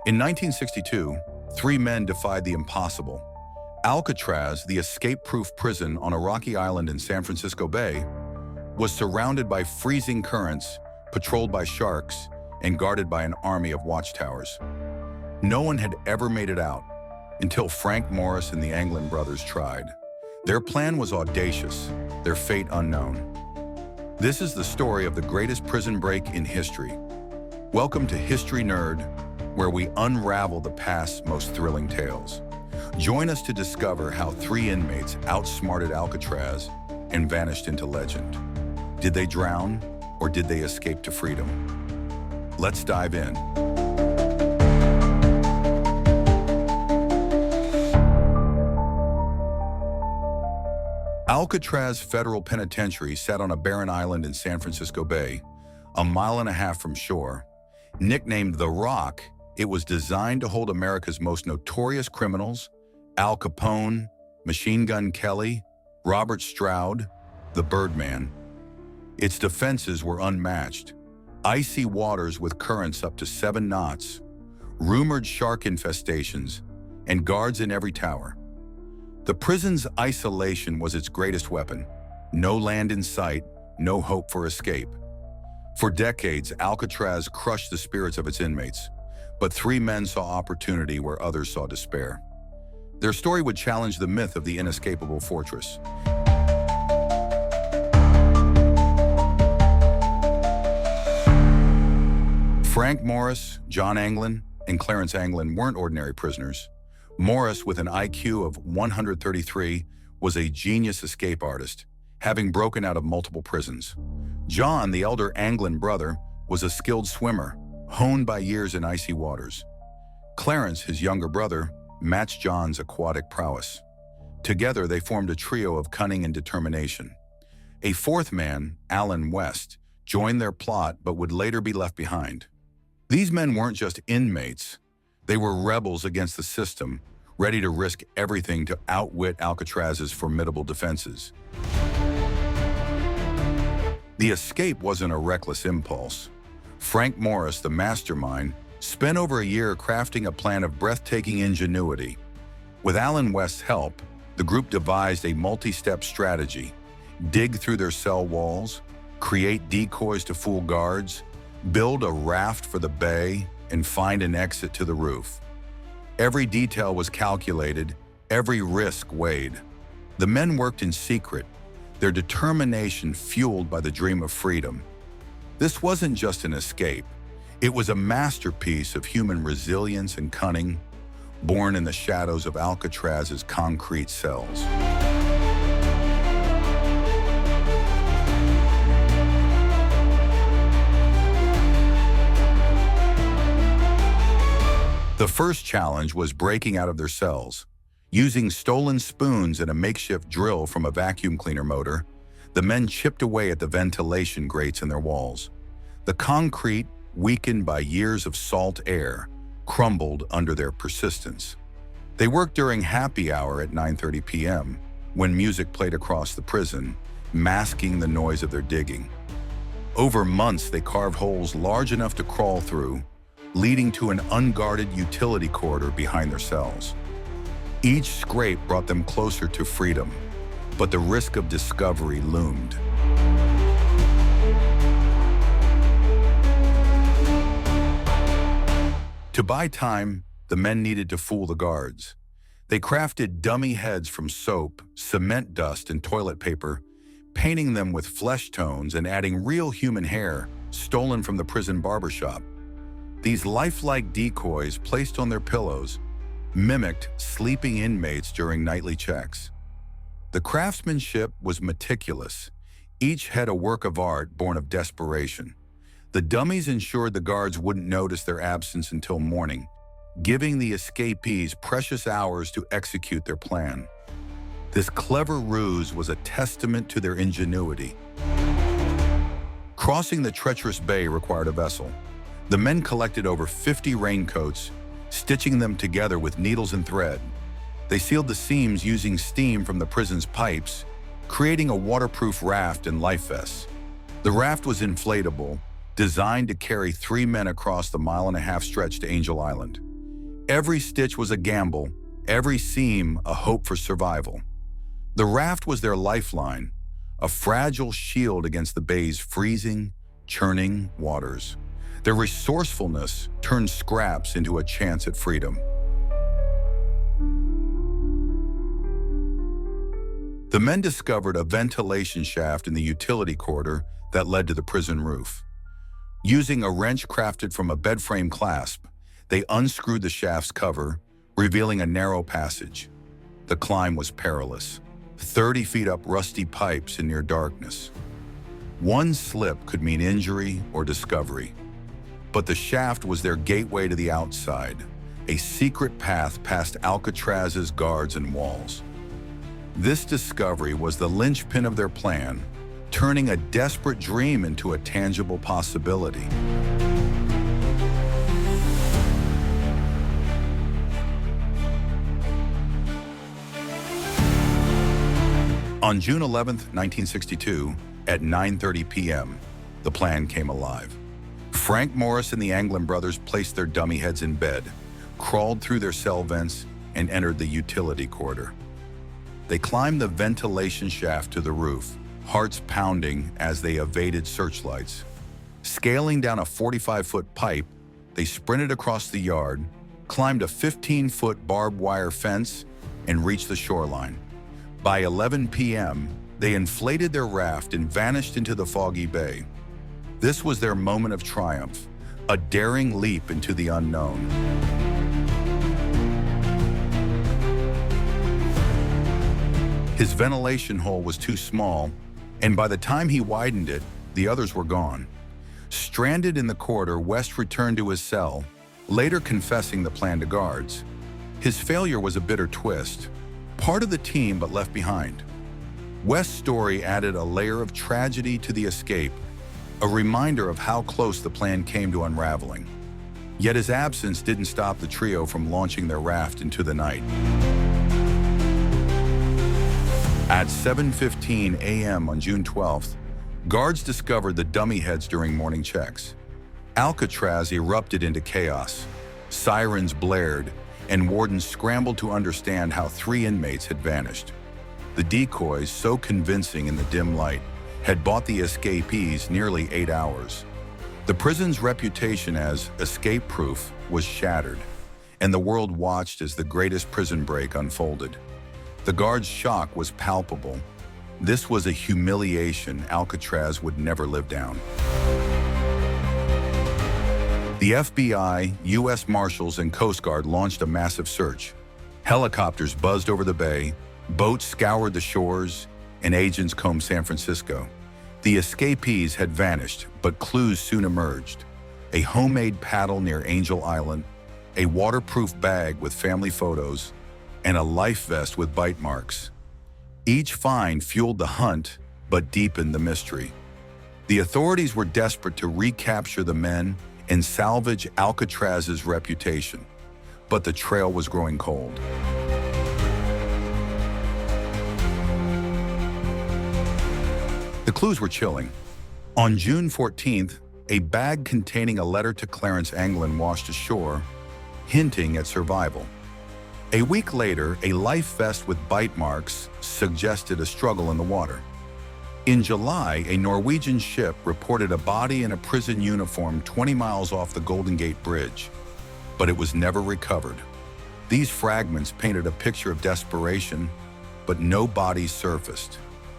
In 1962, three men defied the impossible. Alcatraz, the escape-proof prison on a rocky island in San Francisco Bay, was surrounded by freezing currents, patrolled by sharks, and guarded by an army of watchtowers. No one had ever made it out until Frank Morris and the Anglin brothers tried. Their plan was audacious, their fate unknown. This is the story of the greatest prison break in history. Welcome to History Nerd, where we unravel the past's most thrilling tales. Join us to discover how three inmates outsmarted Alcatraz and vanished into legend. Did they drown, or did they escape to freedom? Let's dive in. Alcatraz Federal Penitentiary sat on a barren island in San Francisco Bay, a mile and a half from shore. Nicknamed The Rock, it was designed to hold America's most notorious criminals: Al Capone, Machine Gun Kelly, Robert Stroud, the Birdman. Its defenses were unmatched. Icy waters with currents up to 7 knots, rumored shark infestations, and guards in every tower. The prison's isolation was its greatest weapon. No land in sight, no hope for escape. For decades, Alcatraz crushed the spirits of its inmates, but three men saw opportunity where others saw despair. Their story would challenge the myth of the inescapable fortress. Frank Morris, John Anglin, and Clarence Anglin weren't ordinary prisoners. Morris, with an IQ of 133, was a genius escape artist, having broken out of multiple prisons. John, the elder Anglin brother, was a skilled swimmer, honed by years in icy waters. Clarence, his younger brother, matched John's aquatic prowess. Together, they formed a trio of cunning and determination. A fourth man, Alan West, joined their plot but would later be left behind. These men weren't just inmates. They were rebels against the system, ready to risk everything to outwit Alcatraz's formidable defenses. The escape wasn't a reckless impulse. Frank Morris, the mastermind, spent over a year crafting a plan of breathtaking ingenuity. With Alan West's help, the group devised a multi-step strategy: dig through their cell walls, create decoys to fool guards, build a raft for the bay, and find an exit to the roof. Every detail was calculated, every risk weighed. The men worked in secret, their determination fueled by the dream of freedom. This wasn't just an escape. It was a masterpiece of human resilience and cunning, born in the shadows of Alcatraz's concrete cells. The first challenge was breaking out of their cells. Using stolen spoons and a makeshift drill from a vacuum cleaner motor, the men chipped away at the ventilation grates in their walls. The concrete, weakened by years of salt air, crumbled under their persistence. They worked during happy hour at 9:30 p.m., when music played across the prison, masking the noise of their digging. Over months, they carved holes large enough to crawl through, leading to an unguarded utility corridor behind their cells. Each scrape brought them closer to freedom, but the risk of discovery loomed. To buy time, the men needed to fool the guards. They crafted dummy heads from soap, cement dust, and toilet paper, painting them with flesh tones and adding real human hair stolen from the prison barbershop. These lifelike decoys placed on their pillows mimicked sleeping inmates during nightly checks. The craftsmanship was meticulous, each head a work of art born of desperation. The dummies ensured the guards wouldn't notice their absence until morning, giving the escapees precious hours to execute their plan. This clever ruse was a testament to their ingenuity. Crossing the treacherous bay required a vessel. The men collected over 50 raincoats, stitching them together with needles and thread. They sealed the seams using steam from the prison's pipes, creating a waterproof raft and life vests. The raft was inflatable, designed to carry 3 men across the mile-and-a-half stretch to Angel Island. Every stitch was a gamble, every seam a hope for survival. The raft was their lifeline, a fragile shield against the bay's freezing, churning waters. Their resourcefulness turned scraps into a chance at freedom. The men discovered a ventilation shaft in the utility corridor that led to the prison roof. Using a wrench crafted from a bed frame clasp, they unscrewed the shaft's cover, revealing a narrow passage. The climb was perilous, 30 feet up rusty pipes in near darkness. One slip could mean injury or discovery. But the shaft was their gateway to the outside, a secret path past Alcatraz's guards and walls. This discovery was the linchpin of their plan, turning a desperate dream into a tangible possibility. On June 11, 1962, at 9:30 p.m., the plan came alive. Frank Morris and the Anglin brothers placed their dummy heads in bed, crawled through their cell vents, and entered the utility corridor. They climbed the ventilation shaft to the roof, hearts pounding as they evaded searchlights. Scaling down a 45-foot pipe, they sprinted across the yard, climbed a 15-foot barbed wire fence, and reached the shoreline. By 11 p.m., they inflated their raft and vanished into the foggy bay. This was their moment of triumph, a daring leap into the unknown. His ventilation hole was too small, and by the time he widened it, the others were gone. Stranded in the corridor, West returned to his cell, later confessing the plan to guards. His failure was a bitter twist, part of the team but left behind. West's story added a layer of tragedy to the escape, a reminder of how close the plan came to unraveling. Yet his absence didn't stop the trio from launching their raft into the night. At 7:15 a.m. on June 12th, guards discovered the dummy heads during morning checks. Alcatraz erupted into chaos. Sirens blared, and wardens scrambled to understand how 3 inmates had vanished. The decoys, so convincing in the dim light, had bought the escapees nearly 8 hours. The prison's reputation as escape-proof was shattered, and the world watched as the greatest prison break unfolded. The guards' shock was palpable. This was a humiliation Alcatraz would never live down. The FBI, U.S. Marshals, and Coast Guard launched a massive search. Helicopters buzzed over the bay, boats scoured the shores, and agents combed San Francisco. The escapees had vanished, but clues soon emerged. A homemade paddle near Angel Island, a waterproof bag with family photos, and a life vest with bite marks. Each find fueled the hunt, but deepened the mystery. The authorities were desperate to recapture the men and salvage Alcatraz's reputation, but the trail was growing cold. The clues were chilling. On June 14th, a bag containing a letter to Clarence Anglin washed ashore, hinting at survival. A week later, a life vest with bite marks suggested a struggle in the water. In July, a Norwegian ship reported a body in a prison uniform 20 miles off the Golden Gate Bridge, but it was never recovered. These fragments painted a picture of desperation, but no bodies surfaced,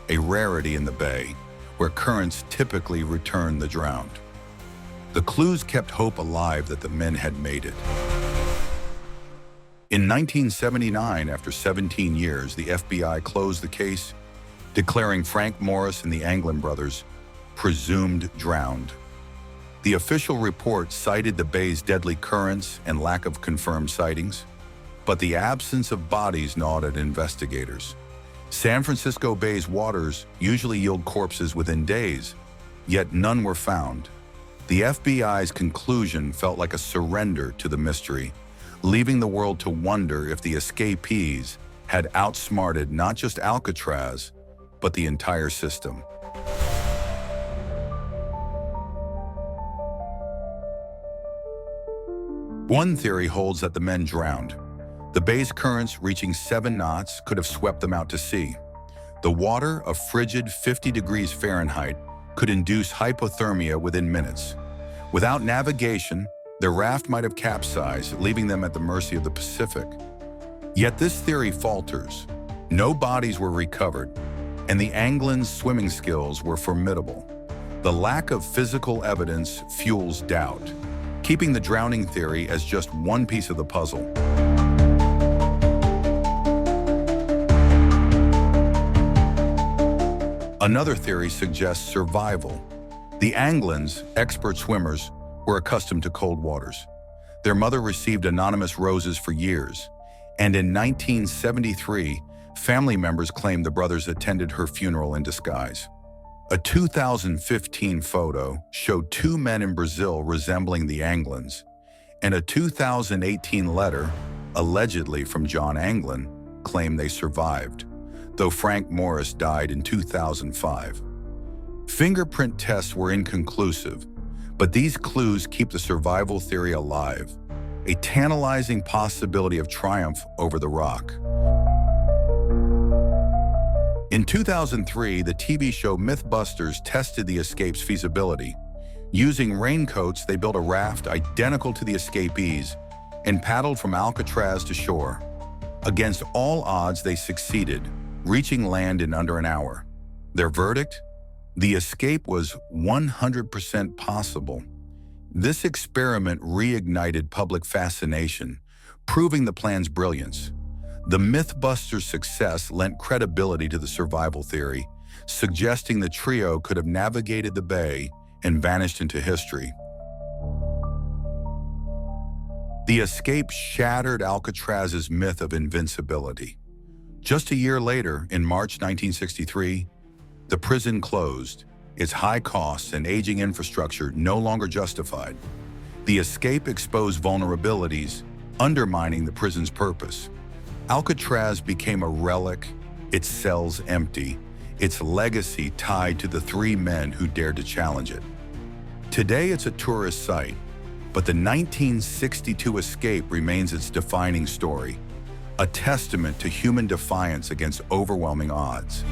a rarity in the bay, where currents typically return the drowned. The clues kept hope alive that the men had made it. In 1979, after 17 years, the FBI closed the case, declaring Frank Morris and the Anglin brothers presumed drowned. The official report cited the bay's deadly currents and lack of confirmed sightings, but the absence of bodies gnawed at investigators. San Francisco Bay's waters usually yield corpses within days, yet none were found. The FBI's conclusion felt like a surrender to the mystery, leaving the world to wonder if the escapees had outsmarted not just Alcatraz, but the entire system. One theory holds that the men drowned. The bay's currents, reaching 7 knots, could have swept them out to sea. The water, a frigid 50 degrees Fahrenheit, could induce hypothermia within minutes. Without navigation, their raft might have capsized, leaving them at the mercy of the Pacific. Yet this theory falters. No bodies were recovered, and the Anglin's swimming skills were formidable. The lack of physical evidence fuels doubt, keeping the drowning theory as just one piece of the puzzle. Another theory suggests survival. The Anglins, expert swimmers, were accustomed to cold waters. Their mother received anonymous roses for years, and in 1973, family members claimed the brothers attended her funeral in disguise. A 2015 photo showed 2 men in Brazil resembling the Anglins, and a 2018 letter, allegedly from John Anglin, claimed they survived, though Frank Morris died in 2005. Fingerprint tests were inconclusive, but these clues keep the survival theory alive, a tantalizing possibility of triumph over the rock. In 2003, the TV show Mythbusters tested the escape's feasibility. Using raincoats, they built a raft identical to the escapees and paddled from Alcatraz to shore. Against all odds, they succeeded, reaching land in under an hour. Their verdict? The escape was 100% possible. This experiment reignited public fascination, proving the plan's brilliance. The Mythbusters' success lent credibility to the survival theory, suggesting the trio could have navigated the bay and vanished into history. The escape shattered Alcatraz's myth of invincibility. Just a year later, in March 1963, the prison closed, its high costs and aging infrastructure no longer justified. The escape exposed vulnerabilities, undermining the prison's purpose. Alcatraz became a relic, its cells empty, its legacy tied to the 3 men who dared to challenge it. Today it's a tourist site, but the 1962 escape remains its defining story, a testament to human defiance against overwhelming odds.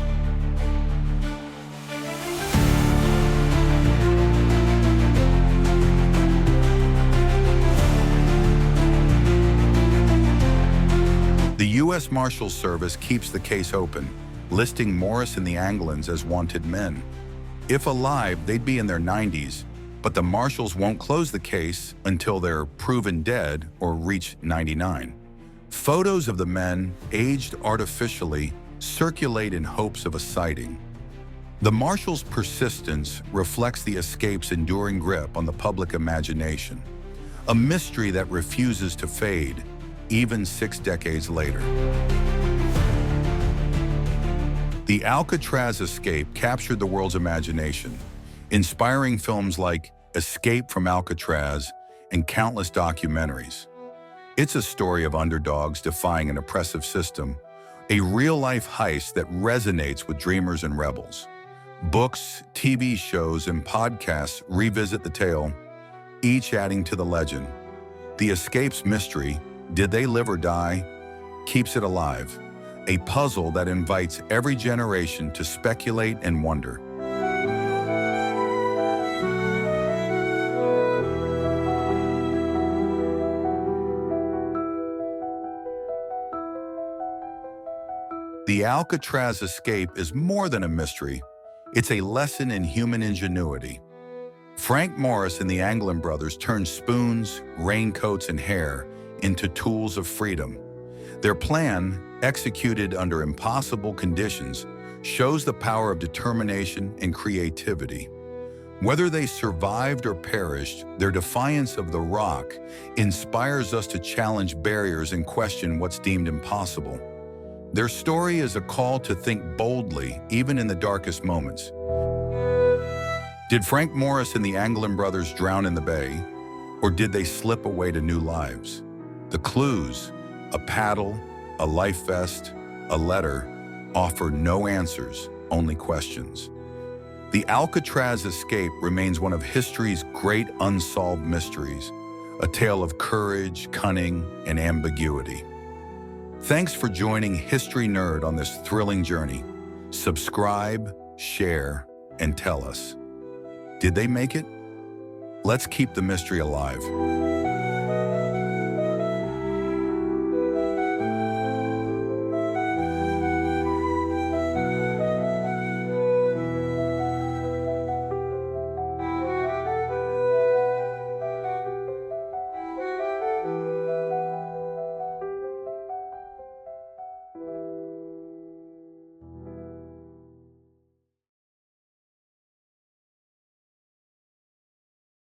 The U.S. Marshals Service keeps the case open, listing Morris and the Anglins as wanted men. If alive, they'd be in their 90s, but the Marshals won't close the case until they're proven dead or reach 99. Photos of the men, aged artificially, circulate in hopes of a sighting. The Marshals' persistence reflects the escape's enduring grip on the public imagination, a mystery that refuses to fade, even 6 decades later. The Alcatraz escape captured the world's imagination, inspiring films like Escape from Alcatraz and countless documentaries. It's a story of underdogs defying an oppressive system, a real-life heist that resonates with dreamers and rebels. Books, TV shows, and podcasts revisit the tale, each adding to the legend. The escape's mystery, did they live or die, keeps it alive, a puzzle that invites every generation to speculate and wonder. The Alcatraz escape is more than a mystery. It's a lesson in human ingenuity. Frank Morris and the Anglin brothers turned spoons, raincoats, and hair into tools of freedom. Their plan, executed under impossible conditions, shows the power of determination and creativity. Whether they survived or perished, their defiance of the rock inspires us to challenge barriers and question what's deemed impossible. Their story is a call to think boldly, even in the darkest moments. Did Frank Morris and the Anglin brothers drown in the bay, or did they slip away to new lives? The clues, a paddle, a life vest, a letter, offer no answers, only questions. The Alcatraz escape remains one of history's great unsolved mysteries, a tale of courage, cunning, and ambiguity. Thanks for joining History Nerd on this thrilling journey. Subscribe, share, and tell us. Did they make it? Let's keep the mystery alive.